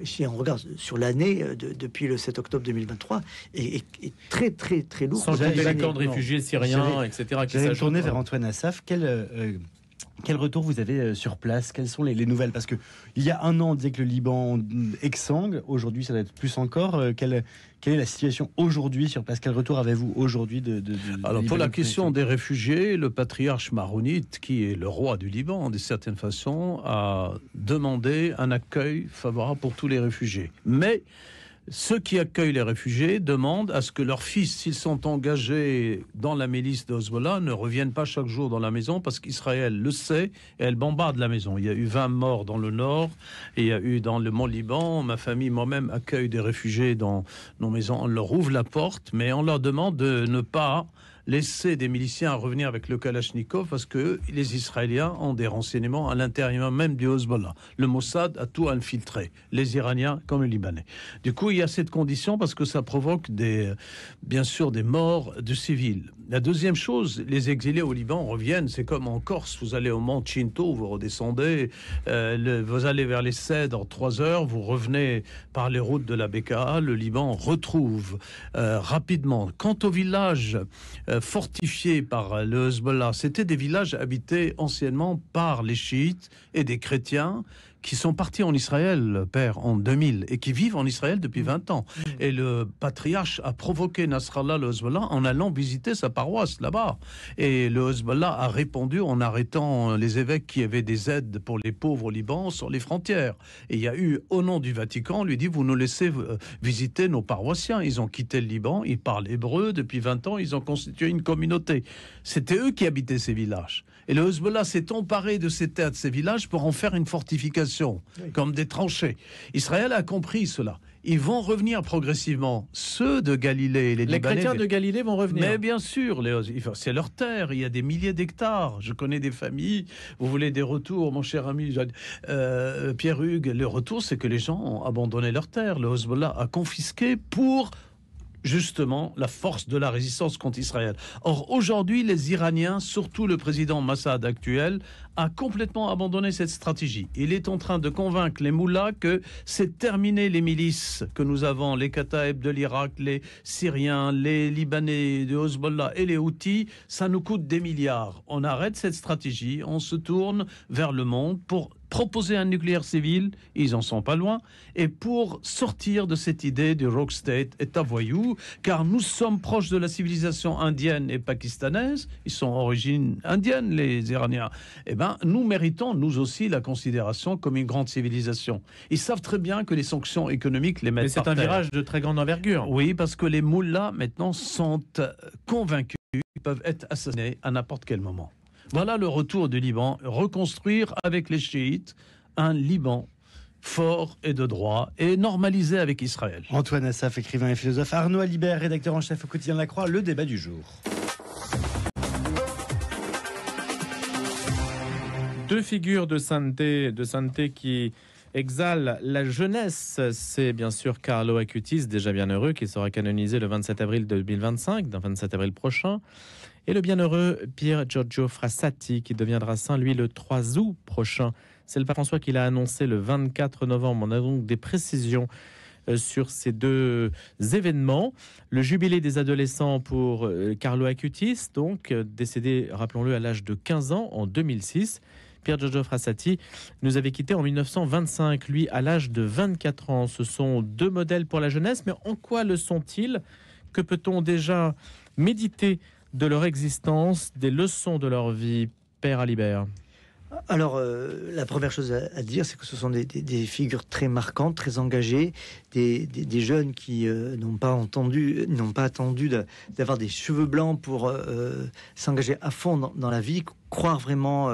si on regarde sur l'année depuis le 7 octobre 2023, est très très très lourd. Sans compter les camps de réfugiés syriens, etc. J'allais tourner vers Antoine Assaf. Quel retour vous avez sur place? Quelles sont les nouvelles? Parce qu'il y a un an, on disait que le Liban exsangue. Aujourd'hui, ça doit être plus encore. Quelle est la situation aujourd'hui sur place? Quel retour avez-vous aujourd'hui Alors, pour la question des réfugiés, le patriarche maronite, qui est le roi du Liban, d'une certaine façon, a demandé un accueil favorable pour tous les réfugiés. Mais ceux qui accueillent les réfugiés demandent à ce que leurs fils, s'ils sont engagés dans la milice de Hezbollah, ne reviennent pas chaque jour dans la maison, parce qu'Israël le sait et elle bombarde la maison. Il y a eu 20 morts dans le nord et il y a eu dans le Mont Liban. Ma famille, moi-même, accueille des réfugiés dans nos maisons. On leur ouvre la porte, mais on leur demande de ne pas laisser des miliciens revenir avec le Kalachnikov, parce que les Israéliens ont des renseignements à l'intérieur même du Hezbollah. Le Mossad a tout infiltré, les Iraniens comme les Libanais. Du coup, il y a cette condition parce que ça provoque bien sûr des morts de civils. La deuxième chose, les exilés au Liban reviennent, c'est comme en Corse, vous allez au Mont Cinto, vous redescendez, vous allez vers les Cèdres, 3 heures, vous revenez par les routes de la BKA, le Liban retrouve rapidement. Quant au village fortifiés par le Hezbollah, c'était des villages habités anciennement par les chiites et des chrétiens qui sont partis en Israël, père, en 2000, et qui vivent en Israël depuis 20 ans. Et le patriarche a provoqué Nasrallah, le Hezbollah, en allant visiter sa paroisse là-bas. Et le Hezbollah a répondu en arrêtant les évêques qui avaient des aides pour les pauvres au Liban sur les frontières. Et il y a eu, au nom du Vatican, on lui dit, vous nous laissez visiter nos paroissiens. Ils ont quitté le Liban, ils parlent hébreu, depuis 20 ans, ils ont constitué une communauté. C'était eux qui habitaient ces villages. Et le Hezbollah s'est emparé de ces terres, de ces villages, pour en faire une fortification, comme des tranchées. Israël a compris cela. Ils vont revenir progressivement. Ceux de Galilée, les Libanais, chrétiens de Galilée vont revenir. Mais bien sûr, c'est leur terre. Il y a des milliers d'hectares. Je connais des familles. Vous voulez des retours, mon cher ami Pierre-Hugues? Le retour, c'est que les gens ont abandonné leur terre. Le Hezbollah a confisqué pour justement la force de la résistance contre Israël. Or, aujourd'hui, les Iraniens, surtout le président Mossad actuel, a complètement abandonné cette stratégie. Il est en train de convaincre les moullas que c'est terminé les milices que nous avons, les Kataeb de l'Irak, les Syriens, les Libanais de Hezbollah et les Houthis, ça nous coûte des milliards. On arrête cette stratégie, on se tourne vers le monde pour proposer un nucléaire civil, ils en sont pas loin, et pour sortir de cette idée du rogue state, État voyou, car nous sommes proches de la civilisation indienne et pakistanaise, ils sont d'origine indienne, les Iraniens, eh ben, nous méritons, nous aussi, la considération comme une grande civilisation. Ils savent très bien que les sanctions économiques les mettent par terre. Mais c'est un virage de très grande envergure. Oui, parce que les moullas, maintenant, sont convaincus qu'ils peuvent être assassinés à n'importe quel moment. Voilà le retour du Liban, reconstruire avec les chiites un Liban fort et de droit et normalisé avec Israël. Antoine Assaf, écrivain et philosophe. Arnaud Alibert, rédacteur en chef au quotidien La Croix, le débat du jour. Deux figures de sainteté qui exalent la jeunesse. C'est bien sûr Carlo Acutis, déjà bienheureux, qui sera canonisé le 27 avril 2025, le 27 avril prochain. Et le bienheureux Pier Giorgio Frassati, qui deviendra saint, lui, le 3 août prochain. C'est le pape François qui l'a annoncé le 24 novembre. On a donc des précisions sur ces deux événements. Le jubilé des adolescents pour Carlo Acutis, donc décédé, rappelons-le, à l'âge de 15 ans en 2006. Pier Giorgio Frassati nous avait quittés en 1925, lui à l'âge de 24 ans. Ce sont deux modèles pour la jeunesse, mais en quoi le sont-ils? Que peut-on déjà méditer de leur existence, des leçons de leur vie, Père Alibert? Alors, la première chose à dire, c'est que ce sont des figures très marquantes, très engagées, des jeunes qui n'ont pas attendu d'avoir des cheveux blancs pour s'engager à fond dans la vie, croire vraiment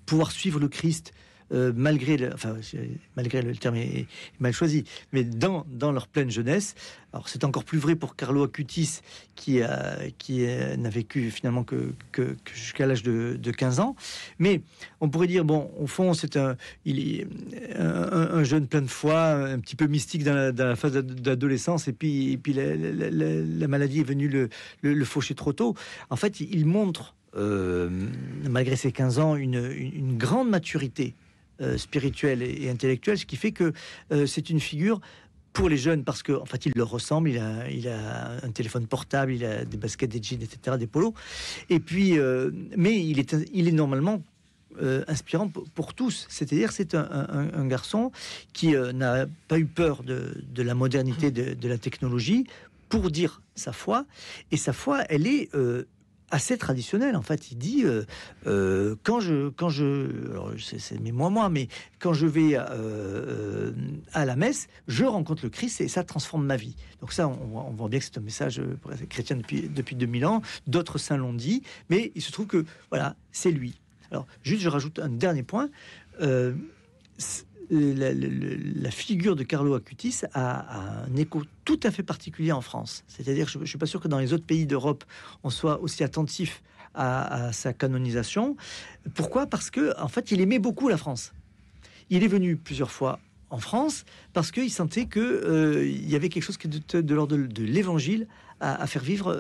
pouvoir suivre le Christ. Malgré le terme est mal choisi, mais dans leur pleine jeunesse. Alors c'est encore plus vrai pour Carlo Acutis qui n'a vécu finalement que jusqu'à l'âge de 15 ans. Mais on pourrait dire, bon, au fond, il est un jeune plein de foi, un petit peu mystique dans la phase d'adolescence, et puis la maladie est venue le faucher trop tôt. En fait, il montre, malgré ses 15 ans, une grande maturité spirituelle et intellectuelle, ce qui fait que c'est une figure pour les jeunes, parce qu'en fait il leur ressemble, il a un téléphone portable, il a des baskets, des jeans, etc., des polos, et puis mais il est normalement inspirant pour tous. C'est-à-dire c'est un garçon qui n'a pas eu peur de la modernité, de la technologie, pour dire sa foi, et sa foi, elle est assez traditionnel. En fait, il dit quand je alors c'est moi, mais quand je vais à la messe, je rencontre le Christ et ça transforme ma vie. Donc ça, on voit bien que c'est un message chrétien depuis 2000 ans. D'autres saints l'ont dit, mais il se trouve que voilà, c'est lui. Alors, juste, je rajoute un dernier point. La figure de Carlo Acutis a un écho tout à fait particulier en France. C'est-à-dire, je ne suis pas sûr que dans les autres pays d'Europe, on soit aussi attentif à sa canonisation. Pourquoi ? Parce que, en fait, il aimait beaucoup la France. Il est venu plusieurs fois en France parce qu'il sentait qu'il y avait quelque chose de l'ordre de l'évangile à faire vivre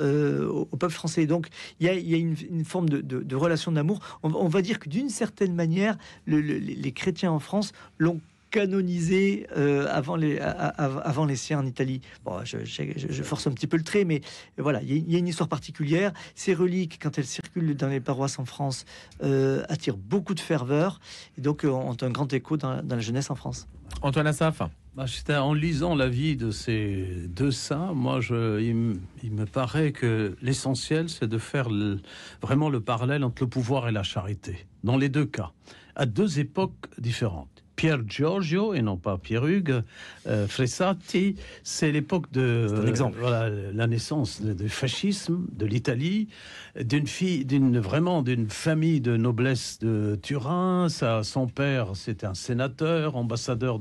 au peuple français. Donc, il y a une forme de relation d'amour. On va dire que d'une certaine manière, les chrétiens en France l'ont canonisé avant les siens en Italie. Bon, je force un petit peu le trait, mais voilà, il y a une histoire particulière. Ces reliques, quand elles circulent dans les paroisses en France, attirent beaucoup de ferveur et donc ont un grand écho dans la jeunesse en France. Antoine Assaf. C'était en lisant la vie de ces deux saints, il me paraît que l'essentiel, c'est de faire vraiment le parallèle entre le pouvoir et la charité, dans les deux cas, à deux époques différentes. Pier Giorgio, et non pas Pierre-Hugues Frassati, c'est l'époque de la naissance du fascisme, de l'Italie, d'une famille de noblesse de Turin. Son père, c'était un sénateur, ambassadeur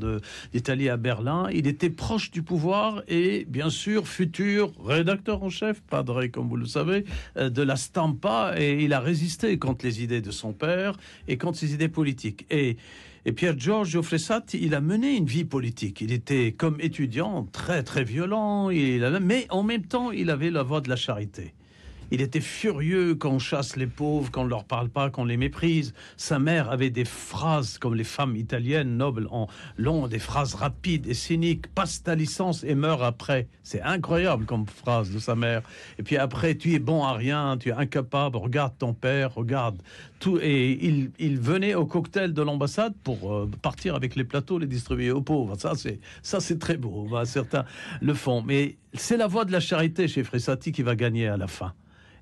d'Italie à Berlin. Il était proche du pouvoir et, bien sûr, futur rédacteur en chef, padre, comme vous le savez, de la Stampa, et il a résisté contre les idées de son père et contre ses idées politiques. Et Pier Giorgio Frassati, il a mené une vie politique. Il était, comme étudiant, très très violent, mais en même temps, il avait la voix de la charité. Il était furieux quand on chasse les pauvres, qu'on ne leur parle pas, qu'on les méprise. Sa mère avait des phrases comme les femmes italiennes nobles des phrases rapides et cyniques. Passe ta licence et meurs après. C'est incroyable comme phrase de sa mère. Et puis après, tu es bon à rien, tu es incapable, regarde ton père, regarde tout. Et il venait au cocktail de l'ambassade pour partir avec les plateaux, les distribuer aux pauvres. Ça c'est très beau. Certains le font. Mais c'est la voie de la charité chez Frassati qui va gagner à la fin.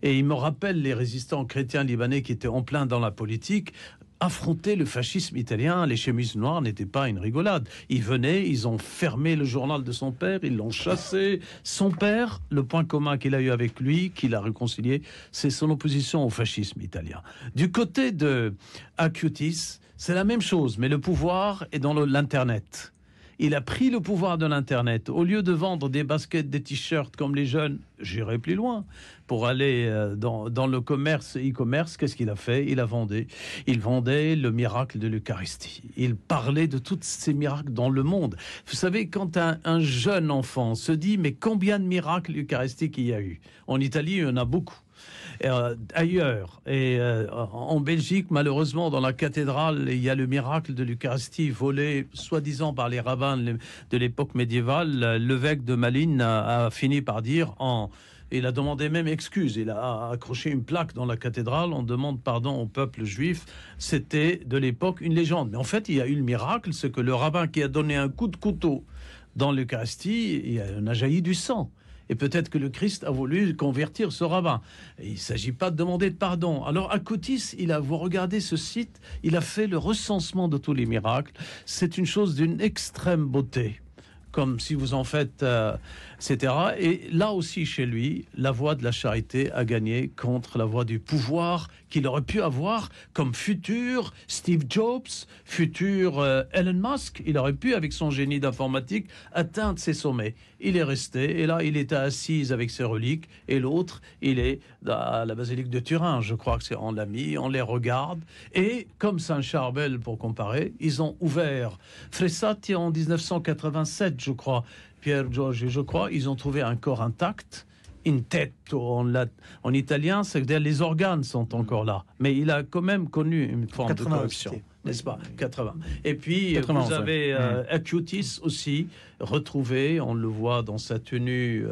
Et il me rappelle les résistants chrétiens libanais qui étaient en plein dans la politique, affronter le fascisme italien. Les chemises noires n'étaient pas une rigolade. Ils venaient, ils ont fermé le journal de son père, ils l'ont chassé. Son père, le point commun qu'il a eu avec lui, qu'il a réconcilié, c'est son opposition au fascisme italien. Du côté de Acutis, c'est la même chose, mais le pouvoir est dans l'Internet. Il a pris le pouvoir de l'Internet. Au lieu de vendre des baskets, des t-shirts comme les jeunes, j'irai plus loin, pour aller dans le commerce, e-commerce, qu'est-ce qu'il a fait ? Il vendait le miracle de l'Eucharistie. Il parlait de tous ces miracles dans le monde. Vous savez, quand un jeune enfant se dit « mais combien de miracles eucharistiques il y a eu ?» En Italie, il y en a beaucoup. Ailleurs et en Belgique, malheureusement, dans la cathédrale, il y a le miracle de l'Eucharistie volé soi-disant par les rabbins de l'époque médiévale. L'évêque de Malines a fini par dire il a demandé même excuse. Il a accroché une plaque dans la cathédrale. On demande pardon au peuple juif. C'était de l'époque une légende. Mais en fait, il y a eu le miracle, c'est que le rabbin qui a donné un coup de couteau dans l'Eucharistie, il en a jailli du sang. Et peut-être que le Christ a voulu convertir ce rabbin. Et il ne s'agit pas de demander de pardon. Alors, Akotis, vous regardez ce site, il a fait le recensement de tous les miracles. C'est une chose d'une extrême beauté. Comme si vous en faites, etc. Et là aussi, chez lui, la voie de la charité a gagné contre la voie du pouvoir qu'il aurait pu avoir comme futur Steve Jobs, futur Elon Musk. Il aurait pu, avec son génie d'informatique, atteindre ses sommets. Il est resté, et là, il était assis avec ses reliques, et l'autre, il est à la basilique de Turin. Je crois que c'est on l'a mis, on les regarde. Et comme Saint-Charbel, pour comparer, ils ont ouvert Fressati en 1987, je crois. Pierre Giorgi, je crois, ils ont trouvé un corps intact. Intetto en italien, c'est-à-dire les organes sont encore là. Mais il a quand même connu une forme de corruption, n'est-ce pas? 80. Et puis, 80, vous avez Acutis aussi, retrouvé, on le voit dans sa tenue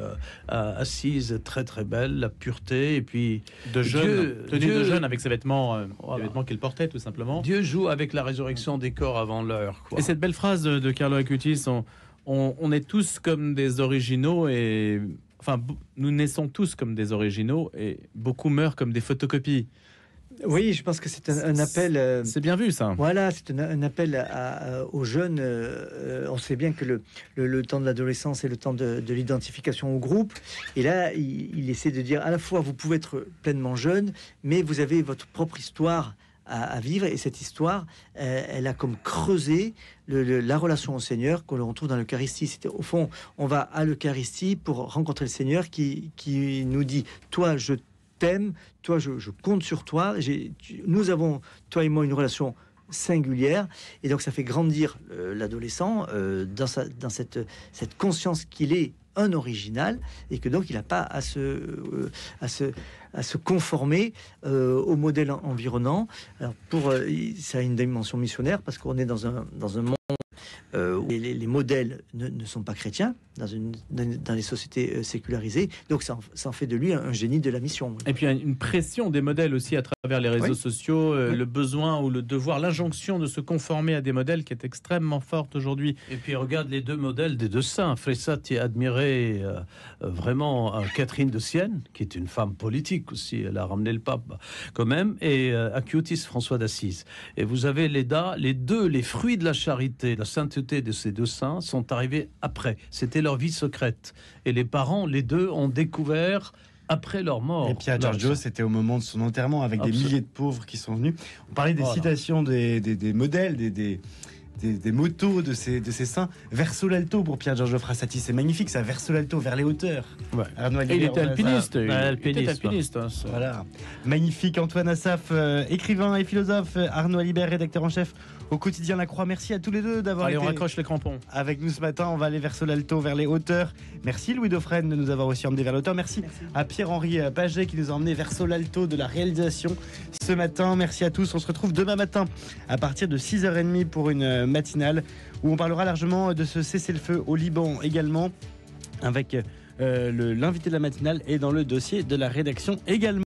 assise, très très belle, la pureté, et puis... de jeune avec ses vêtements, les vêtements qu'il portait, tout simplement. Dieu joue avec la résurrection des corps avant l'heure. Et cette belle phrase de Carlo Acutis, on est tous comme des originaux et... Enfin, nous naissons tous comme des originaux et beaucoup meurent comme des photocopies. Oui, je pense que c'est un appel... c'est bien vu, ça. Voilà, c'est un appel aux jeunes. On sait bien que le temps de l'adolescence est le temps de l'identification au groupe. Et là, il essaie de dire à la fois, vous pouvez être pleinement jeune, mais vous avez votre propre histoire à vivre. Et cette histoire, elle a comme creusé la relation au Seigneur qu'on retrouve dans l'Eucharistie. C'était au fond, on va à l'Eucharistie pour rencontrer le Seigneur qui nous dit, toi, je t'aime, toi, je compte sur toi. Nous avons, toi et moi, une relation singulière, et donc ça fait grandir l'adolescent dans cette conscience qu'il est un original, et que donc il n'a pas à se conformer au modèle environnant. Alors ça a une dimension missionnaire, parce qu'on est dans un monde où les modèles ne sont pas chrétiens, dans les sociétés sécularisées. Donc ça en fait de lui un génie de la mission. Et puis une pression des modèles aussi à travers les réseaux sociaux, le besoin ou le devoir, l'injonction de se conformer à des modèles qui est extrêmement forte aujourd'hui. Et puis regarde les deux modèles des deux saints. Fressati admirait vraiment Catherine de Sienne, qui est une femme politique aussi, elle a ramené le pape quand même, et Acutis, François d'Assise. Et vous avez les fruits de la charité, la sainteté de ces deux saints sont arrivés après. C'était leur vie secrète. Et les parents, les deux, ont découvert après leur mort. Et Pierre Giorgio, c'était au moment de son enterrement, avec des milliers de pauvres qui sont venus. On parlait des citations des modèles, des motos de ces saints. Verso l'alto pour Pierre Giorgio Frassati, c'est magnifique, ça, verso l'alto, vers les hauteurs. Ouais. Il était alpiniste. Alpiniste. Voilà. Magnifique. Antoine Assaf, écrivain et philosophe. Arnaud Alibert, rédacteur en chef au quotidien La Croix. Merci à tous les deux d'avoir été... on raccroche les crampons. Avec nous ce matin, on va aller verso l'alto, vers les hauteurs. Merci Louis Dauphren de nous avoir aussi emmené vers l'auteur. Merci à Pierre-Henri Paget qui nous a emmené verso l'alto de la réalisation ce matin. Merci à tous. On se retrouve demain matin à partir de 6h30 pour une matinale où on parlera largement de ce cessez-le-feu au Liban également, avec l'invité de la matinale et dans le dossier de la rédaction également.